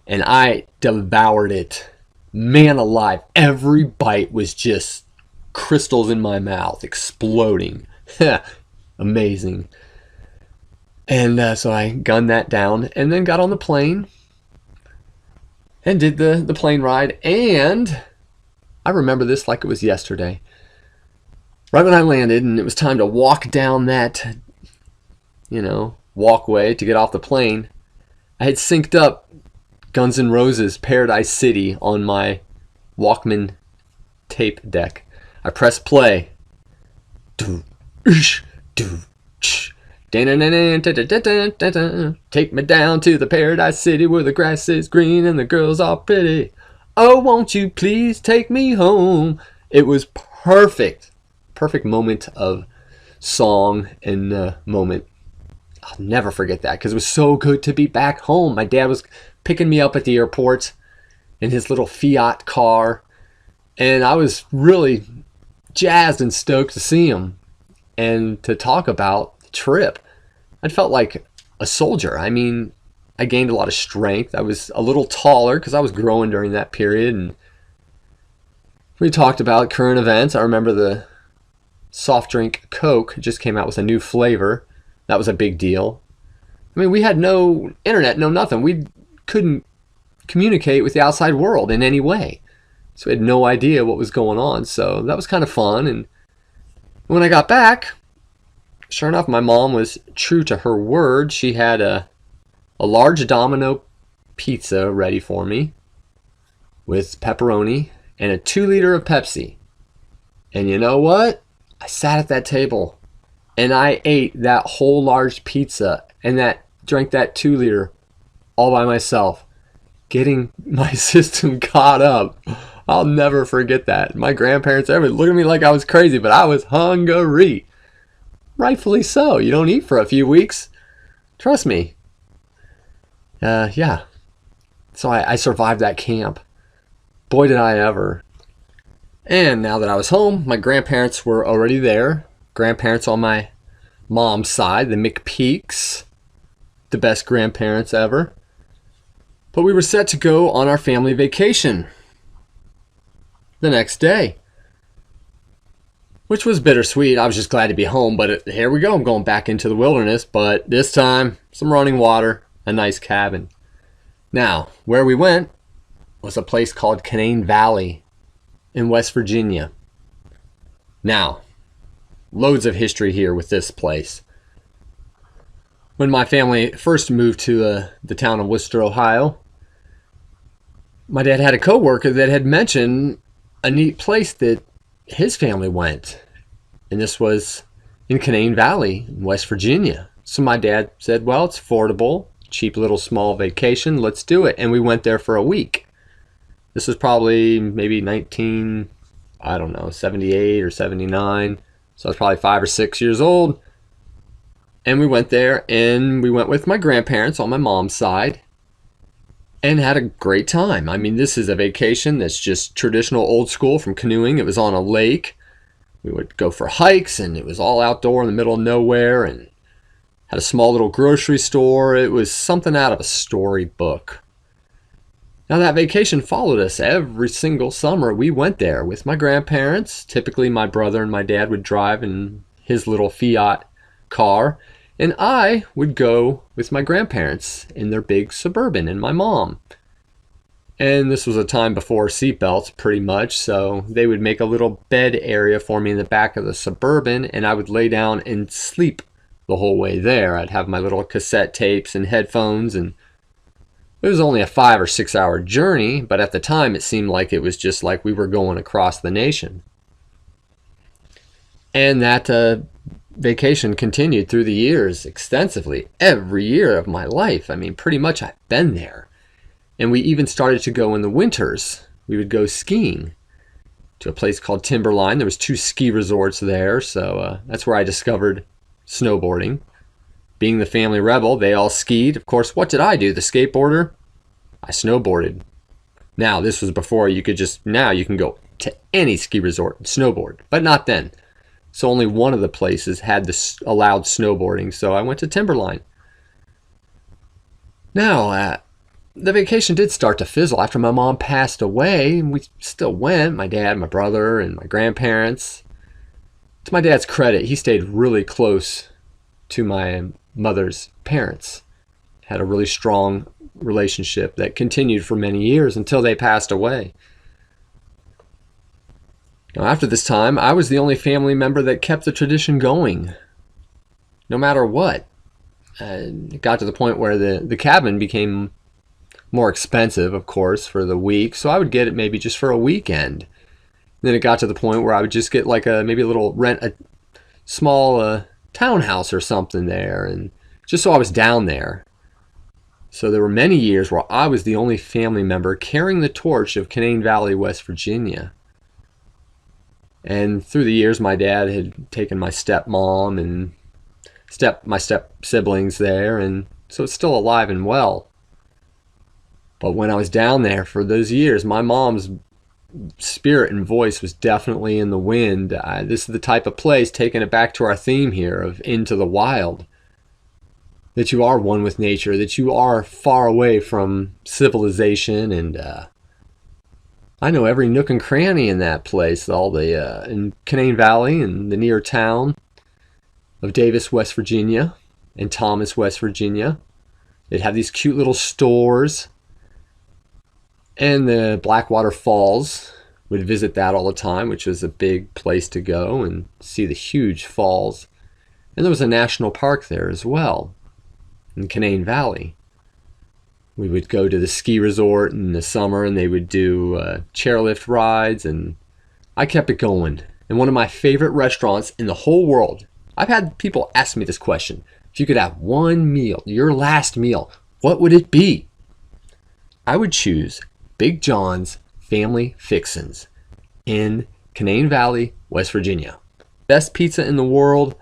Speaker 1: and I devoured it. Man alive, every bite was just crystals in my mouth, exploding. Amazing. And so I gunned that down, and then got on the plane and did the plane ride. And I remember this like it was yesterday. Right when I landed and it was time to walk down that, walkway to get off the plane, I had synced up Guns N' Roses' Paradise City on my Walkman tape deck. I pressed play. Take me down to the Paradise City where the grass is green and the girls are pretty. Oh, won't you please take me home? It was perfect. Perfect moment of song and moment. I'll never forget that because it was so good to be back home. My dad was picking me up at the airport in his little Fiat car, and I was really jazzed and stoked to see him and to talk about the trip. I felt like a soldier. I mean, I gained a lot of strength. I was a little taller because I was growing during that period, and we talked about current events. I remember the soft drink Coke just came out with a new flavor. That was a big deal. I mean, we had no internet, no nothing. We couldn't communicate with the outside world in any way. So we had no idea what was going on. So that was kind of fun. And when I got back, sure enough, my mom was true to her word. She had a large domino pizza ready for me with pepperoni and a 2 liter of Pepsi. And you know what? I sat at that table and I ate that whole large pizza and drank that 2 liter all by myself, getting my system caught up. I'll never forget that. My grandparents ever looked at me like I was crazy, but I was hungry. Rightfully so. You don't eat for a few weeks. Trust me. Yeah. So I survived that camp. Boy, did I ever. And now that I was home, my grandparents were already there. Grandparents on my mom's side, the McPeaks, the best grandparents ever. But we were set to go on our family vacation the next day, which was bittersweet. I was just glad to be home, but here we go. I'm going back into the wilderness, but this time, some running water, a nice cabin. Now, where we went was a place called Canaan Valley in West Virginia. Now, loads of history here with this place. When my family first moved to the town of Worcester, Ohio, my dad had a coworker that had mentioned a neat place that his family went. And this was in Canaan Valley in West Virginia. So my dad said, well, it's affordable, cheap little small vacation, let's do it. And we went there for a week. This was probably maybe 78 or 79. So I was probably 5 or 6 years old. And we went there, and we went with my grandparents on my mom's side and had a great time. I mean, this is a vacation that's just traditional old school from canoeing. It was on a lake. We would go for hikes, and it was all outdoor in the middle of nowhere, and had a small little grocery store. It was something out of a storybook. Now, that vacation followed us every single summer. We went there with my grandparents. Typically, my brother and my dad would drive in his little Fiat car, and I would go with my grandparents in their big Suburban and my mom. And this was a time before seatbelts, pretty much, so they would make a little bed area for me in the back of the Suburban, and I would lay down and sleep the whole way there. I'd have my little cassette tapes and headphones, and it was only a 5 or 6 hour journey, but at the time it seemed like it was just like we were going across the nation. And that vacation continued through the years extensively, every year of my life. I mean, pretty much I've been there. And we even started to go in the winters. We would go skiing to a place called Timberline. There was 2 ski resorts there, so that's where I discovered snowboarding. Being the family rebel, they all skied. Of course, what did I do? The skateboarder? I snowboarded. Now, this was before now you can go to any ski resort and snowboard, but not then. So only one of the places had allowed snowboarding, so I went to Timberline. Now, the vacation did start to fizzle after my mom passed away, and we still went, my dad, my brother, and my grandparents. To my dad's credit, he stayed really close to my mother's parents. Had a really strong relationship that continued for many years until they passed away. Now, after this time, I was the only family member that kept the tradition going, no matter what. It got to the point where the cabin became more expensive, of course, for the week, so I would get it maybe just for a weekend. Then it got to the point where I would just get like rent a small townhouse or something there, and just so I was down there. So there were many years where I was the only family member carrying the torch of Canaan Valley, West Virginia. And through the years, my dad had taken my stepmom and my step siblings there, and so it's still alive and well. But when I was down there for those years, my mom's spirit and voice was definitely in the wind. This is the type of place, taking it back to our theme here of Into the Wild, that you are one with nature, that you are far away from civilization, and I know every nook and cranny in that place, in Canaan Valley and the near town of Davis, West Virginia, and Thomas, West Virginia. They'd have these cute little stores, and the Blackwater Falls. Would visit that all the time, which was a big place to go and see the huge falls. And there was a national park there as well, in Canaan Valley. We would go to the ski resort in the summer, and they would do chairlift rides, and I kept it going. And one of my favorite restaurants in the whole world, I've had people ask me this question: if you could have one meal, your last meal, what would it be? I would choose Big John's Family Fixins in Canaan Valley, West Virginia. Best pizza in the world.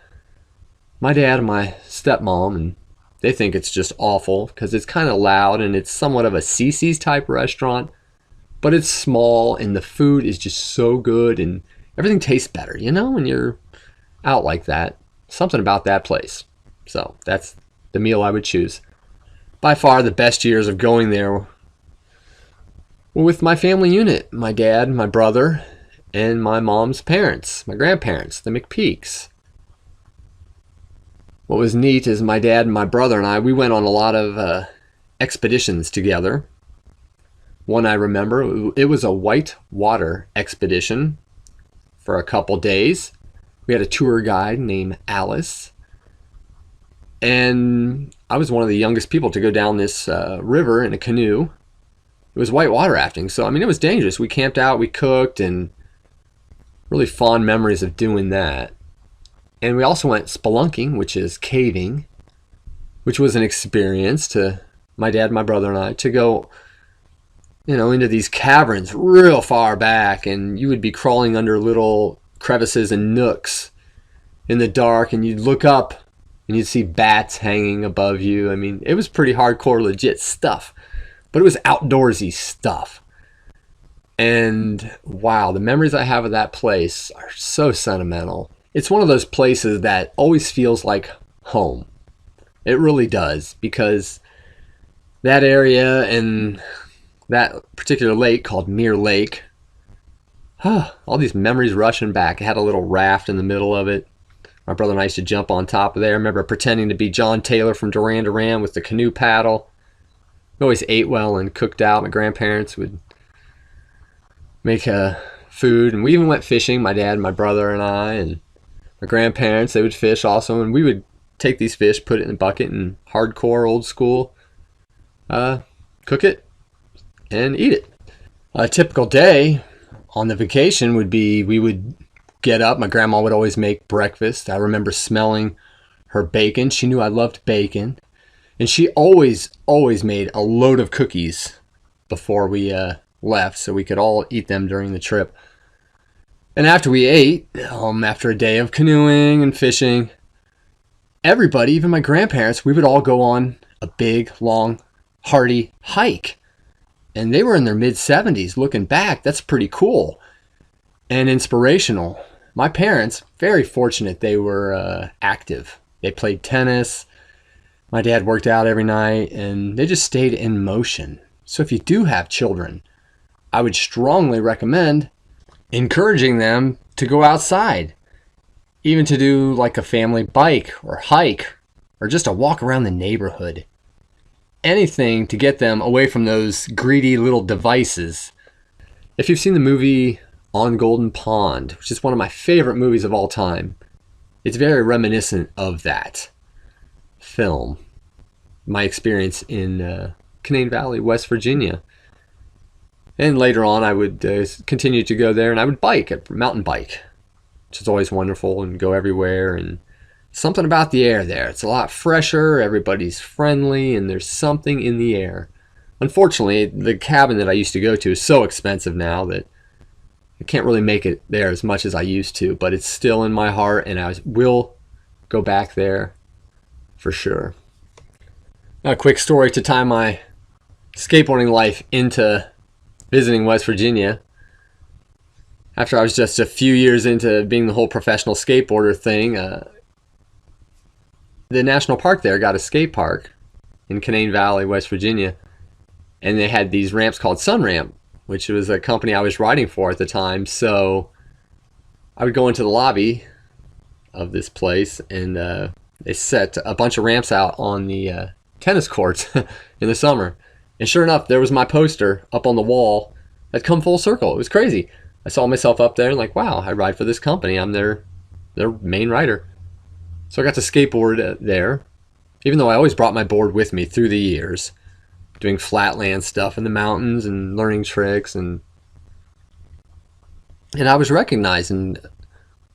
Speaker 1: My dad and my stepmom, and they think it's just awful because it's kind of loud and it's somewhat of a CC's type restaurant, but it's small and the food is just so good and everything tastes better, when you're out like that. Something about that place. So that's the meal I would choose. By far the best years of going there were with my family unit, my dad, my brother, and my mom's parents, my grandparents, the McPeaks. What was neat is my dad and my brother and I, we went on a lot of expeditions together. One I remember, it was a white water expedition for a couple days. We had a tour guide named Alice. And I was one of the youngest people to go down this river in a canoe. It was white water rafting, so it was dangerous. We camped out, we cooked, and really fond memories of doing that. And we also went spelunking, which is caving, which was an experience to my dad, my brother, and I to go, into these caverns real far back, and you would be crawling under little crevices and nooks in the dark, and you'd look up and you'd see bats hanging above you. It was pretty hardcore, legit stuff, but it was outdoorsy stuff. And wow, the memories I have of that place are so sentimental. It's one of those places that always feels like home. It really does, because that area and that particular lake called Mirror Lake, all these memories rushing back. It had a little raft in the middle of it. My brother and I used to jump on top of there. I remember pretending to be John Taylor from Duran Duran with the canoe paddle. We always ate well and cooked out. My grandparents would make food, and we even went fishing, my dad, my brother, and I, and my grandparents, they would fish also, and we would take these fish, put it in a bucket, and hardcore old school cook it and eat it. A typical day on the vacation would be, we would get up. My grandma would always make breakfast. I remember smelling her bacon. She knew I loved bacon. And she always made a load of cookies before we left so we could all eat them during the trip. And after we ate, after a day of canoeing and fishing, everybody, even my grandparents, we would all go on a big, long, hearty hike. And they were in their mid-70s. Looking back, that's pretty cool and inspirational. My parents, very fortunate, they were active. They played tennis. My dad worked out every night, and they just stayed in motion. So if you do have children, I would strongly recommend encouraging them to go outside, even to do like a family bike or hike or just a walk around the neighborhood. Anything to get them away from those greedy little devices. If you've seen the movie On Golden Pond, which is one of my favorite movies of all time, it's very reminiscent of that film. My experience in Canaan Valley, West Virginia. And later on, I would continue to go there, and I would bike, a mountain bike, which is always wonderful, and go everywhere. And something about the air there. It's a lot fresher, everybody's friendly, and there's something in the air. Unfortunately, the cabin that I used to go to is so expensive now that I can't really make it there as much as I used to, but it's still in my heart, and I will go back there for sure. Now, a quick story to tie my skateboarding life into visiting West Virginia. After I was just a few years into being the whole professional skateboarder thing, the national park there got a skate park in Canaan Valley, West Virginia, and they had these ramps called Sun Ramp, which was a company I was riding for at the time. So I would go into the lobby of this place, and they set a bunch of ramps out on the tennis courts in the summer. And sure enough, there was my poster up on the wall. I'd come full circle. It was crazy. I saw myself up there and like, wow, I ride for this company. I'm their main rider. So I got to skateboard there, even though I always brought my board with me through the years. doing flatland stuff in the mountains and learning tricks. And I was recognized in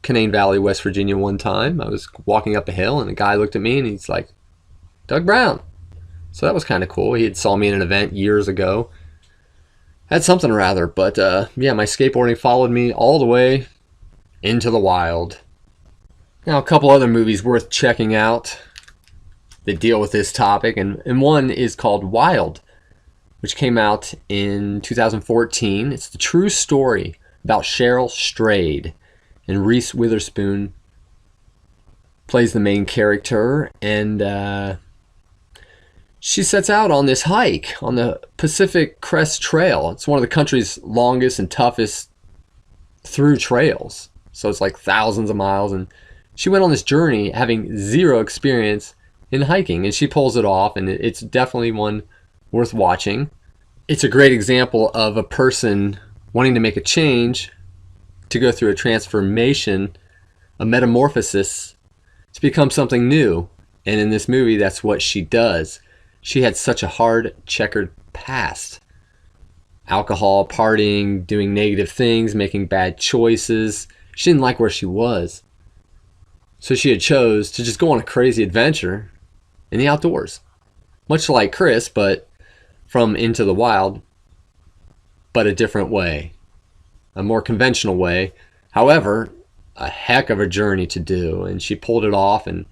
Speaker 1: Canaan Valley, West Virginia one time. I was walking up a hill and a guy looked at me and he's like, Doug Brown. So that was kind of cool. He had saw me in an event years ago. Had something or other, but yeah, my skateboarding followed me all the way into the wild. Now, a couple other movies worth checking out that deal with this topic, and one is called Wild, which came out in 2014. It's the true story about Cheryl Strayed, and Reese Witherspoon plays the main character, and she sets out on this hike on the Pacific Crest Trail. It's one of the country's longest and toughest through trails, so it's like thousands of miles, and she went on this journey having zero experience in hiking, and she pulls it off, and it's definitely one worth watching. It's a great example of a person wanting to make a change, to go through a transformation, a metamorphosis, to become something new. And in this movie, that's what she does. She had such a hard, checkered past. Alcohol, partying, doing negative things, making bad choices. She didn't like where she was. So she had chose to just go on a crazy adventure in the outdoors. Much like Chris, but from Into the Wild, but a different way. A more conventional way. However, a heck of a journey to do, and she pulled it off, and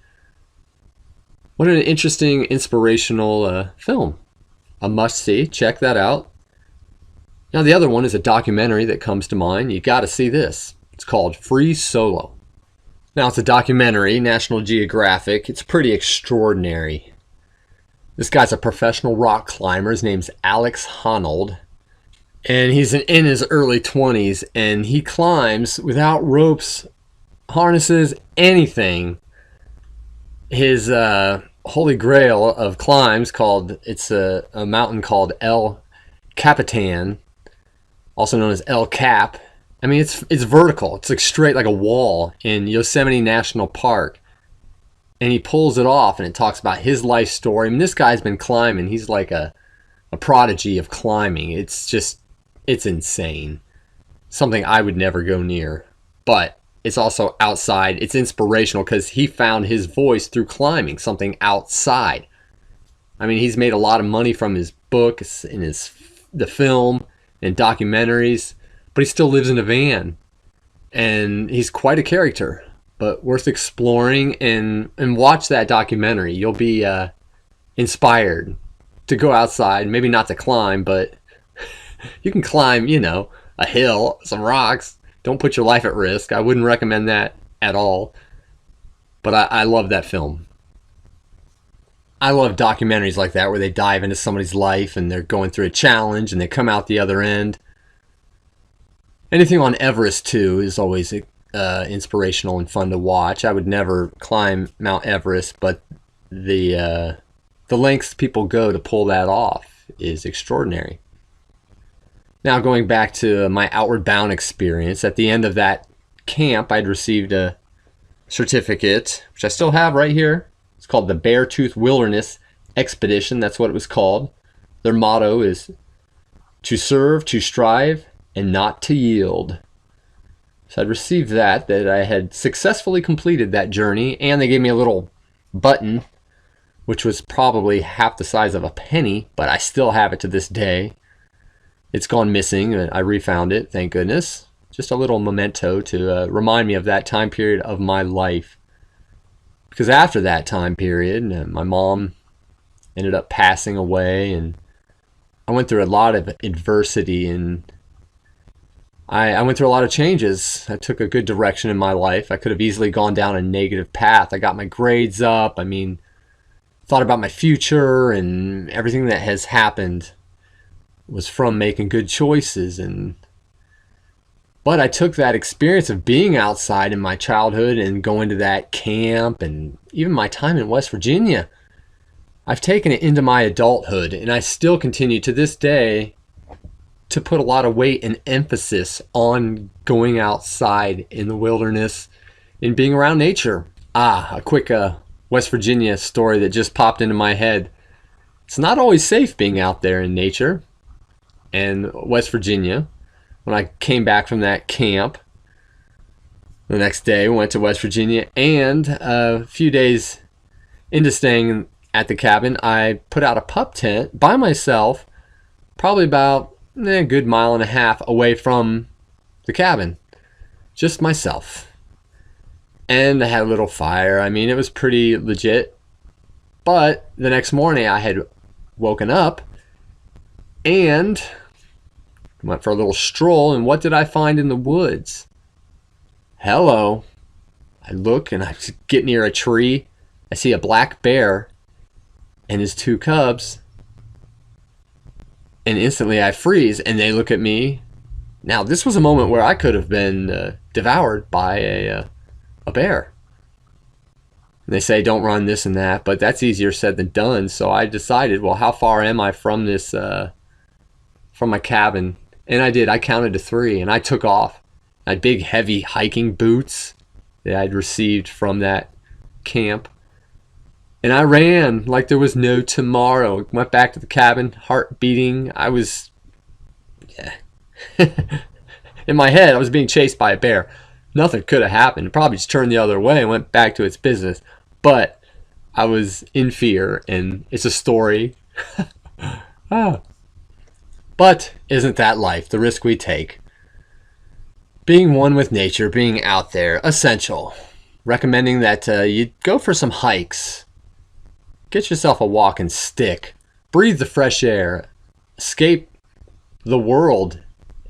Speaker 1: what an interesting, inspirational film. A must-see. Check that out. Now, the other one is a documentary that comes to mind. You got to see this. It's called Free Solo. Now, it's a documentary, National Geographic. It's pretty extraordinary. This guy's a professional rock climber. His name's Alex Honnold. And he's in his early 20s, and he climbs without ropes, harnesses, anything. His holy grail of climbs it's a mountain called El Capitan, also known as El Cap. I mean, it's vertical. It's like straight like a wall in Yosemite National Park. And he pulls it off, and it talks about his life story. I mean, this guy's been climbing. He's like a prodigy of climbing. It's insane. Something I would never go near. But it's also outside. It's inspirational because he found his voice through climbing, something outside. I mean, he's made a lot of money from his books and the film and documentaries, but he still lives in a van. And he's quite a character, but worth exploring, and watch that documentary. You'll be inspired to go outside, maybe not to climb, but you can climb, a hill, some rocks. Don't put your life at risk. I wouldn't recommend that at all. But I love that film. I love documentaries like that where they dive into somebody's life and they're going through a challenge and they come out the other end. Anything on Everest, too, is always inspirational and fun to watch. I would never climb Mount Everest, but the lengths people go to pull that off is extraordinary. Now, going back to my Outward Bound experience, at the end of that camp, I'd received a certificate, which I still have right here. It's called the Beartooth Wilderness Expedition. That's what it was called. Their motto is to serve, to strive, and not to yield. So I'd received that I had successfully completed that journey, and they gave me a little button, which was probably half the size of a penny, but I still have it to this day. It's gone missing. I refound it, thank goodness. Just a little memento to remind me of that time period of my life. Because after that time period, my mom ended up passing away, and I went through a lot of adversity, and I went through a lot of changes. I took a good direction in my life. I could have easily gone down a negative path. I got my grades up. I mean, thought about my future, and everything that has happened was from making good choices. But I took that experience of being outside in my childhood and going to that camp, and even my time in West Virginia, I've taken it into my adulthood, and I still continue to this day to put a lot of weight and emphasis on going outside in the wilderness and being around nature. A quick West Virginia story that just popped into my head. It's not always safe being out there in nature. And West Virginia, when I came back from that camp, the next day we went to West Virginia, and a few days into staying at the cabin, I put out a pup tent by myself, probably about a good mile and a half away from the cabin. Just myself. And I had a little fire. I mean, it was pretty legit. But the next morning I had woken up and went for a little stroll, and what did I find in the woods? Hello. I look and I get near a tree. I see a black bear and his two cubs, and instantly I freeze and they look at me. Now, this was a moment where I could have been devoured by a bear. And they say don't run, this and that, but that's easier said than done. So I decided, well, how far am I from this, from my cabin? And I did. I counted to 3 and I took off. I had big, heavy hiking boots that I'd received from that camp. And I ran like there was no tomorrow. Went back to the cabin, heart beating. I was, in my head, I was being chased by a bear. Nothing could have happened. It probably just turned the other way and went back to its business. But I was in fear, and it's a story. But isn't that life, the risk we take? Being one with nature, being out there, essential. Recommending that you go for some hikes. Get yourself a walking stick. Breathe the fresh air. Escape the world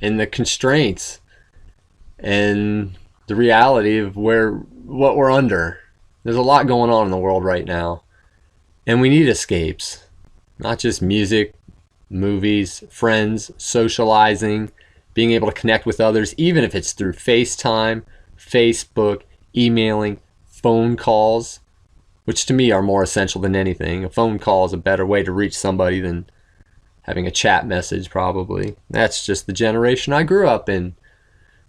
Speaker 1: and the constraints and the reality of what we're under. There's a lot going on in the world right now, and we need escapes. Not just music, movies, friends, socializing, being able to connect with others, even if it's through FaceTime, Facebook, emailing, phone calls, which to me are more essential than anything. A phone call is a better way to reach somebody than having a chat message, probably. That's just the generation I grew up in.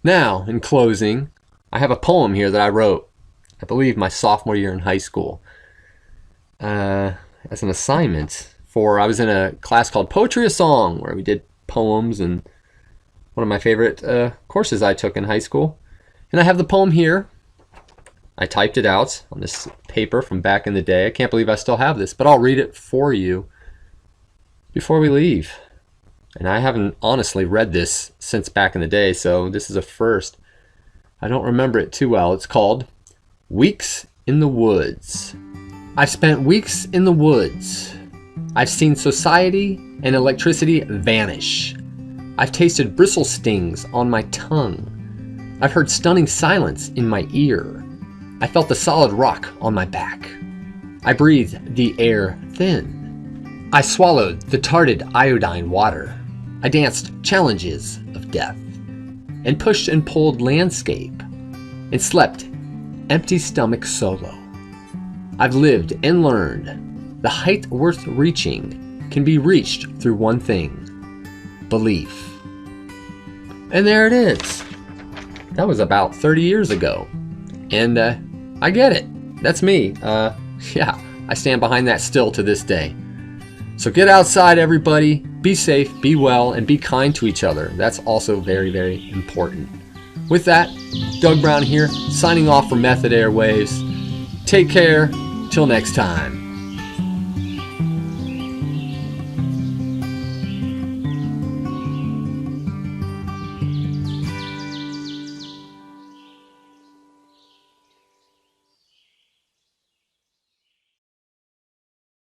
Speaker 1: Now, in closing, I have a poem here that I wrote, I believe, my sophomore year in high school, as an assignment I was in a class called Poetry of Song, where we did poems, and one of my favorite courses I took in high school. And I have the poem here. I typed it out on this paper from back in the day. I can't believe I still have this, but I'll read it for you before we leave. And I haven't honestly read this since back in the day, so this is a first. I don't remember it too well. It's called Weeks in the Woods. I've spent weeks in the woods. I've seen society and electricity vanish. I've tasted bristle stings on my tongue. I've heard stunning silence in my ear. I felt the solid rock on my back. I breathed the air thin. I swallowed the tarted iodine water. I danced challenges of death, and pushed and pulled landscape, and slept empty stomach solo. I've lived and learned the height worth reaching can be reached through one thing: belief. And there it is. That was about 30 years ago. And I get it. That's me. Yeah, I stand behind that still to this day. So get outside, everybody. Be safe, be well, and be kind to each other. That's also very, very important. With that, Doug Brown here, signing off for Method Airwaves. Take care. Till next time.